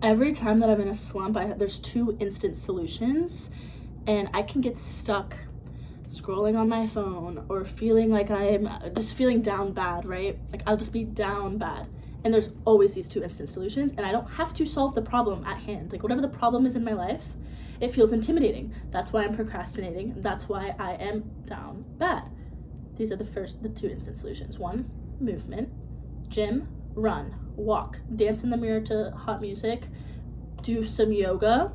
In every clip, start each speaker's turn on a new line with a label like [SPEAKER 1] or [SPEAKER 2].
[SPEAKER 1] Every time that I'm in a slump, there's two instant solutions, and I can get stuck scrolling on my phone or feeling like I'm just feeling down bad, right? Like I'll just be down bad. And there's always these two instant solutions, and I don't have to solve the problem at hand. Like whatever the problem is in my life, it feels intimidating. That's why I'm procrastinating. That's why I am down bad. These are the two instant solutions. One, movement, gym, run, walk, dance in the mirror to hot music, do some yoga.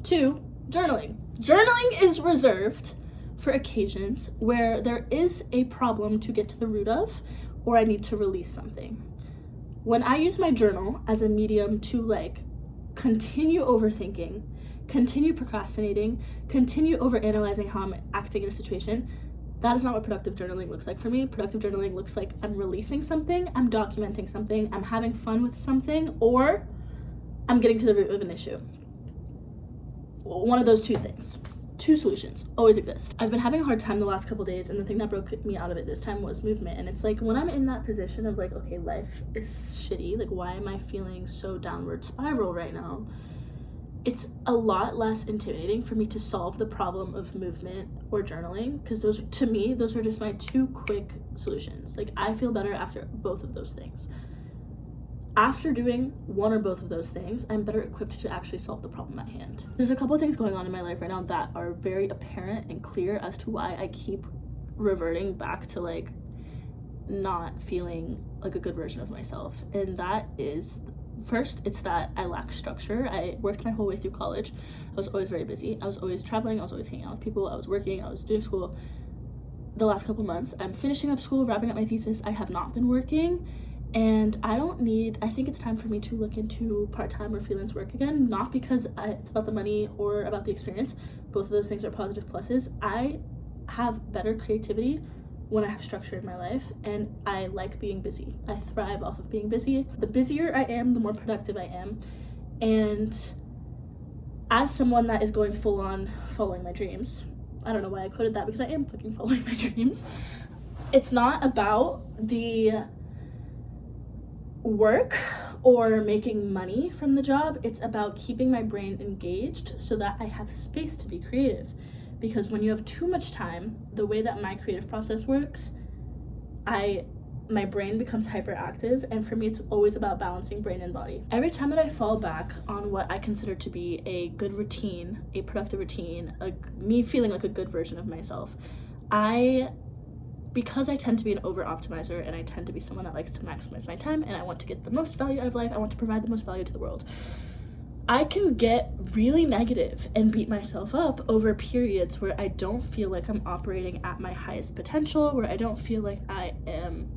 [SPEAKER 1] Two, journaling. Journaling is reserved for occasions where there is a problem to get to the root of, or I need to release something. When I use my journal as a medium to like continue overthinking, continue procrastinating, continue overanalyzing how I'm acting in a situation, that is not what productive journaling looks like for me. Productive journaling looks like I'm releasing something, I'm documenting something, I'm having fun with something, or I'm getting to the root of an issue. One of those two things. Two solutions always exist. I've been having a hard time the last couple days, and the thing that broke me out of it this time was movement. And it's like when I'm in that position of like, okay, life is shitty, like why am I feeling so downward spiral right now? It's a lot less intimidating for me to solve the problem of movement or journaling, because those are just my two quick solutions. Like I feel better after both of those things. After doing one or both of those things, I'm better equipped to actually solve the problem at hand. There's a couple of things going on in my life right now that are very apparent and clear as to why I keep reverting back to like not feeling like a good version of myself. And that is, first, it's that I lack structure. I worked my whole way through college. I was always very busy. I was always traveling. I was always hanging out with people. I was working. I was doing school. The last couple months, I'm finishing up school, wrapping up my thesis. I have not been working. And I think it's time for me to look into part-time or freelance work again, not because it's about the money or about the experience. Both of those things are positive pluses. I have better creativity when I have structure in my life, and I like being busy. I thrive off of being busy. The busier I am, the more productive I am. And as someone that is going full on following my dreams, I don't know why I quoted that because I am fucking following my dreams. It's not about the work or making money from the job. It's about keeping my brain engaged so that I have space to be creative. Because when you have too much time, the way that my creative process works, my brain becomes hyperactive, and for me it's always about balancing brain and body. Every time that I fall back on what I consider to be a good routine, a productive routine, me feeling like a good version of myself, because I tend to be an over-optimizer and I tend to be someone that likes to maximize my time and I want to get the most value out of life, I want to provide the most value to the world, I can get really negative and beat myself up over periods where I don't feel like I'm operating at my highest potential, where I don't feel like I am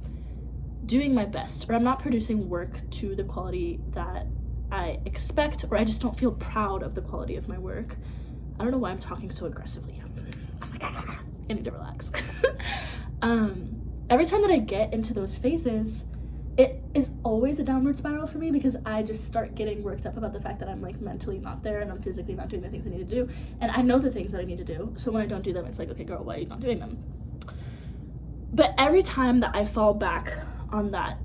[SPEAKER 1] doing my best, or I'm not producing work to the quality that I expect, or I just don't feel proud of the quality of my work. I don't know why I'm talking so aggressively. I'm like, I need to relax. Every time that I get into those phases, it is always a downward spiral for me, because I just start getting worked up about the fact that I'm like mentally not there and I'm physically not doing the things I need to do, and I know the things that I need to do, so when I don't do them, it's like, okay girl, why are you not doing them? But every time that I fall back on that,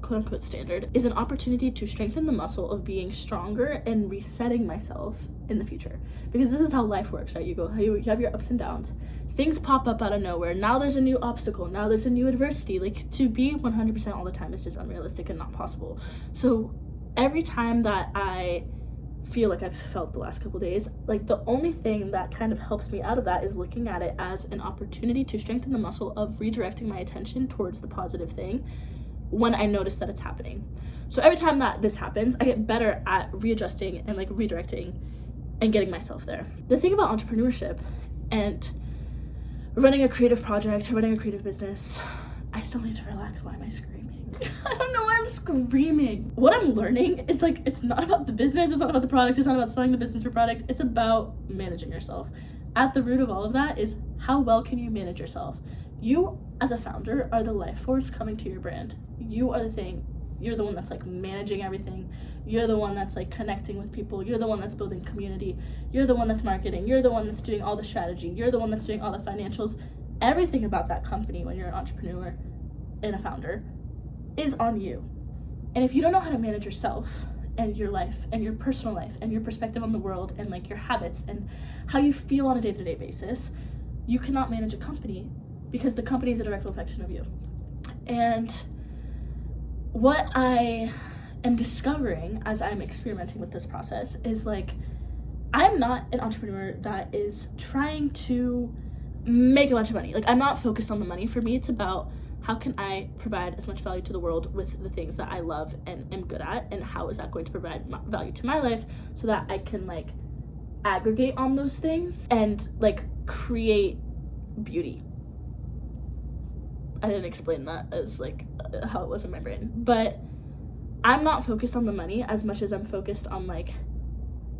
[SPEAKER 1] quote unquote standard, is an opportunity to strengthen the muscle of being stronger and resetting myself in the future. Because this is how life works, right? You have your ups and downs. Things pop up out of nowhere. Now there's a new obstacle. Now there's a new adversity. Like, to be 100% all the time is just unrealistic and not possible. So every time that I feel like I've felt the last couple days, like the only thing that kind of helps me out of that is looking at it as an opportunity to strengthen the muscle of redirecting my attention towards the positive thing when I notice that it's happening. So every time that this happens, I get better at readjusting and like redirecting and getting myself there. The thing about entrepreneurship and running a creative project, running a creative business, I still need to relax. Why am I screaming? I don't know why I'm screaming. What I'm learning is like, it's not about the business, it's not about the product, it's not about selling the business or product, it's about managing yourself. At the root of all of that is, how well can you manage yourself? You as a founder are the life force coming to your brand. You are the thing. You're the one that's like managing everything. You're the one that's like connecting with people. You're the one that's building community. You're the one that's marketing. You're the one that's doing all the strategy. You're the one that's doing all the financials. Everything about that company when you're an entrepreneur and a founder is on you. And if you don't know how to manage yourself and your life and your personal life and your perspective on the world and like your habits and how you feel on a day-to-day basis, you cannot manage a company, because the company is a direct reflection of you. And what I am discovering as I'm experimenting with this process is like, I'm not an entrepreneur that is trying to make a bunch of money. Like, I'm not focused on the money. For me, it's about how can I provide as much value to the world with the things that I love and am good at, and how is that going to provide value to my life so that I can like aggregate on those things and like create beauty. I didn't explain that as like how it was in my brain, but I'm not focused on the money as much as I'm focused on like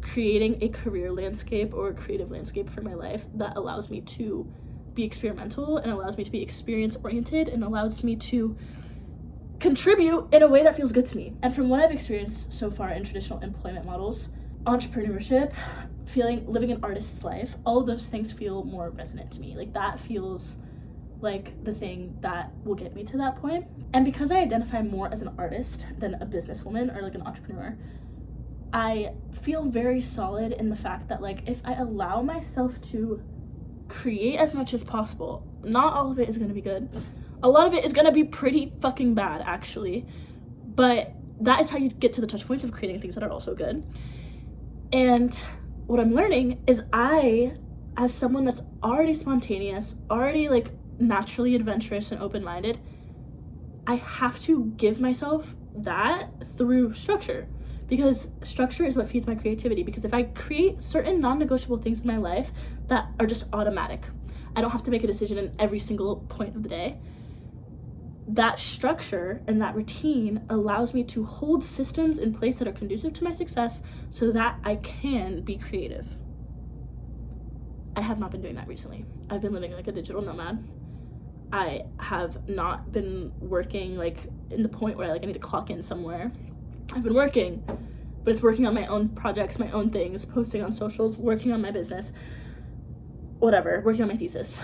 [SPEAKER 1] creating a career landscape or a creative landscape for my life that allows me to be experimental and allows me to be experience oriented and allows me to contribute in a way that feels good to me. And from what I've experienced so far in traditional employment models, entrepreneurship, living an artist's life, all of those things feel more resonant to me. Like, that feels like the thing that will get me to that point. And because I identify more as an artist than a businesswoman or like an entrepreneur, I feel very solid in the fact that like, if I allow myself to create as much as possible, not all of it is going to be good. A lot of it is going to be pretty fucking bad, actually. But that is how you get to the touch points of creating things that are also good. And what I'm learning is I, as someone that's already spontaneous, already like naturally adventurous and open-minded, I have to give myself that through structure, because structure is what feeds my creativity. Because if I create certain non-negotiable things in my life that are just automatic, I don't have to make a decision in every single point of the day, that structure and that routine allows me to hold systems in place that are conducive to my success so that I can be creative. I have not been doing that recently. I've been living like a digital nomad. I have not been working like in the point where like I need to clock in somewhere. I've been working, but it's working on my own projects, my own things, posting on socials, working on my business, whatever, working on my thesis.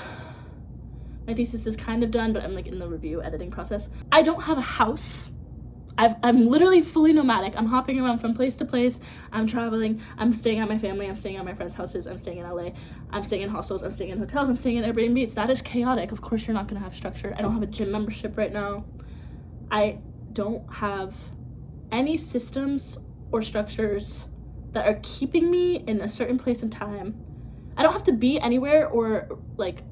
[SPEAKER 1] My thesis is kind of done, but I'm like in the review editing process. I don't have a house. I'm literally fully nomadic. I'm hopping around from place to place. I'm traveling. I'm staying at my family. I'm staying at my friends' houses. I'm staying in LA. I'm staying in hostels. I'm staying in hotels. I'm staying in Airbnbs. That is chaotic. Of course, you're not gonna have structure. I don't have a gym membership right now. I don't have any systems or structures that are keeping me in a certain place and time. I don't have to be anywhere or like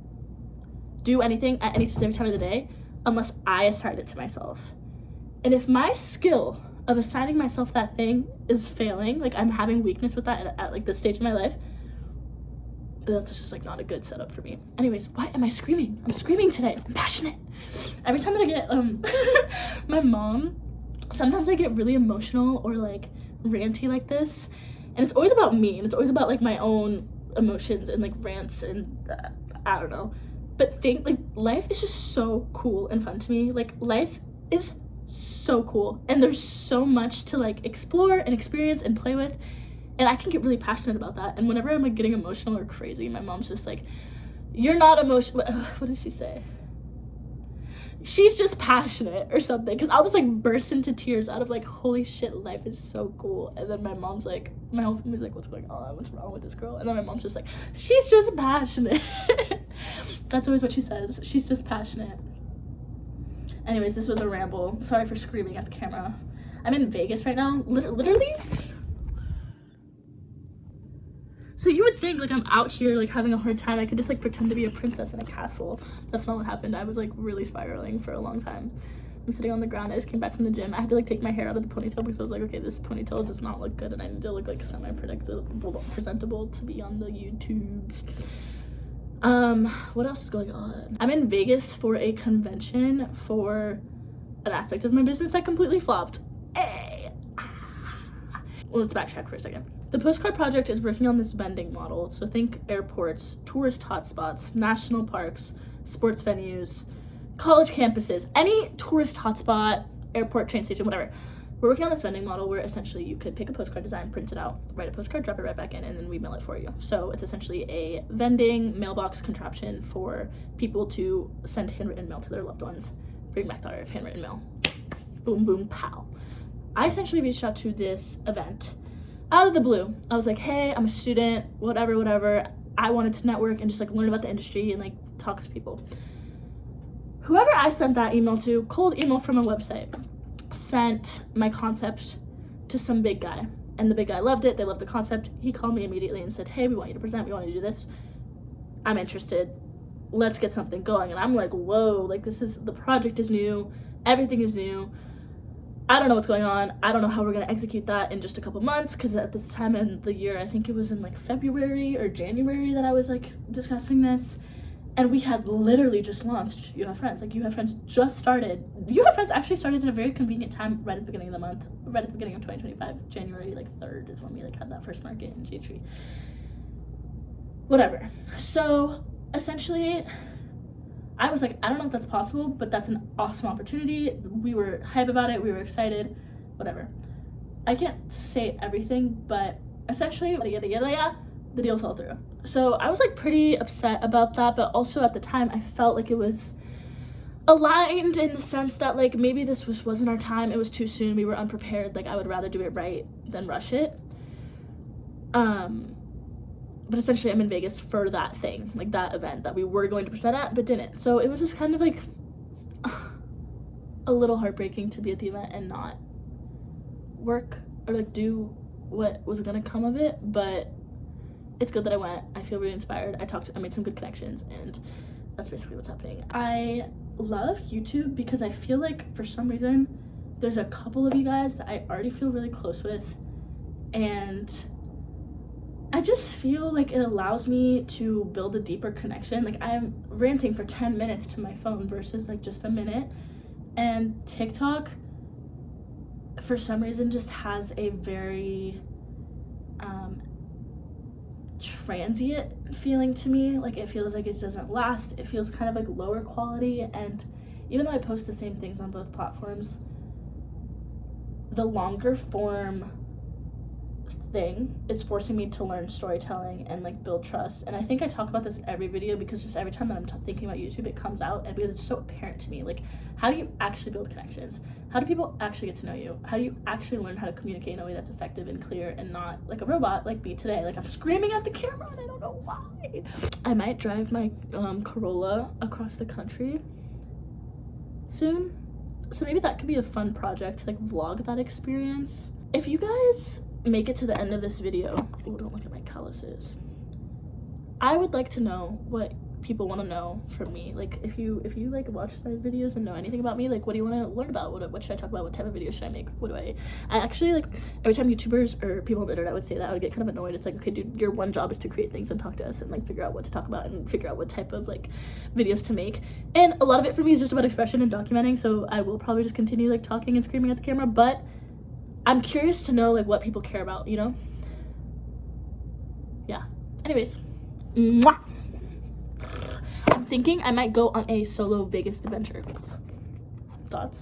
[SPEAKER 1] do anything at any specific time of the day unless I assign it to myself. And if my skill of assigning myself that thing is failing, like I'm having weakness with that at like this stage of my life, that's just like not a good setup for me. Anyways, why am I screaming? I'm screaming today. I'm passionate. Every time that I get my mom, sometimes I get really emotional or like ranty like this, and it's always about me, and it's always about like my own emotions and like rants and I don't know. But like life is just so cool and fun to me. Like, life is so cool, and there's so much to like explore and experience and play with, and I can get really passionate about that. And whenever I'm like getting emotional or crazy, my mom's just like, you're not emotional. What did she say? She's just passionate or something, because I'll just like burst into tears out of like, holy shit, life is so cool. And then my mom's like, my whole family's like, what's going on, what's wrong with this girl? And then my mom's just like, she's just passionate. That's always what she says, she's just passionate. Anyways, this was a ramble. Sorry for screaming at the camera. I'm in Vegas right now, literally. So you would think like I'm out here like having a hard time, I could just like pretend to be a princess in a castle. That's not what happened. I was like really spiraling for a long time. I'm sitting on the ground. I just came back from the gym. I had to like take my hair out of the ponytail because I was like, okay, this ponytail does not look good and I need to look like presentable to be on the YouTubes. What else is going on? I'm in Vegas for a convention for an aspect of my business that completely flopped. Hey. Well, let's backtrack for a second. The postcard project is working on this vending model. So think airports, tourist hotspots, national parks, sports venues, college campuses, any tourist hotspot, airport, train station, whatever. We're working on this vending model where essentially you could pick a postcard design, print it out, write a postcard, drop it right back in, and then we mail it for you. So it's essentially a vending mailbox contraption for people to send handwritten mail to their loved ones. Bring back the art of handwritten mail. Boom, boom, pow. I essentially reached out to this event out of the blue. I was like, hey, I'm a student, whatever. I wanted to network and just like learn about the industry and like talk to people. Whoever I sent that email to, cold email from a website, sent my concept to some big guy. And the big guy loved it. They loved the concept. He called me immediately and said, hey, we want you to present. We want you to do this. I'm interested. Let's get something going. And I'm like, whoa, like the project is new. Everything is new. I don't know what's going on. I don't know how we're going to execute that in just a couple months, because at this time in the year, I think it was in like February or January that I was like discussing this. And we had literally just launched You Have Friends. Like, You Have Friends just started. You Have Friends actually started at a very convenient time, right at the beginning of the month, right at the beginning of 2025. January like 3rd is when we like had that first market in J-Tree. Whatever. So essentially, I was like, I don't know if that's possible, but that's an awesome opportunity. We were hype about it. We were excited. Whatever. I can't say everything, but essentially, the deal fell through. So I was like pretty upset about that, but also at the time I felt like it was aligned in the sense that like maybe this wasn't our time. It was too soon. We were unprepared. Like, I would rather do it right than rush it. But essentially I'm in Vegas for that thing, like that event that we were going to present at but didn't. So it was just kind of like a little heartbreaking to be at the event and not work or like do what was gonna come of it. But it's good that I went. I feel really inspired. I made some good connections, and that's basically what's happening. I love YouTube because I feel like for some reason there's a couple of you guys that I already feel really close with, and I just feel like it allows me to build a deeper connection. Like, I'm ranting for 10 minutes to my phone versus like just a minute. And TikTok, for some reason, just has a very transient feeling to me. Like, it feels like it doesn't last. It feels kind of like lower quality. And even though I post the same things on both platforms, the longer form thing is forcing me to learn storytelling and like build trust. And I think I talk about this in every video, because just every time that I'm thinking about YouTube, it comes out, and because it's so apparent to me. Like, how do you actually build connections? How do people actually get to know you? How do you actually learn how to communicate in a way that's effective and clear and not like a robot like me today? Like, I'm screaming at the camera and I don't know why. I might drive my Corolla across the country soon, so maybe that could be a fun project to like vlog that experience. If you guys make it to the end of this video, oh, don't look at my calluses, I would like to know what people want to know from me. Like, if you like watch my videos and know anything about me, like, what do you want to learn about? What should I talk about? What type of videos should I make? I actually, like, every time YouTubers or people on the internet would say that, I would get kind of annoyed. It's like, okay, dude, your one job is to create things and talk to us and like figure out what to talk about and figure out what type of like videos to make. And a lot of it for me is just about expression and documenting, so I will probably just continue like talking and screaming at the camera, but I'm curious to know like what people care about, you know? Yeah. Anyways, mwah! I'm thinking I might go on a solo Vegas adventure. Thoughts?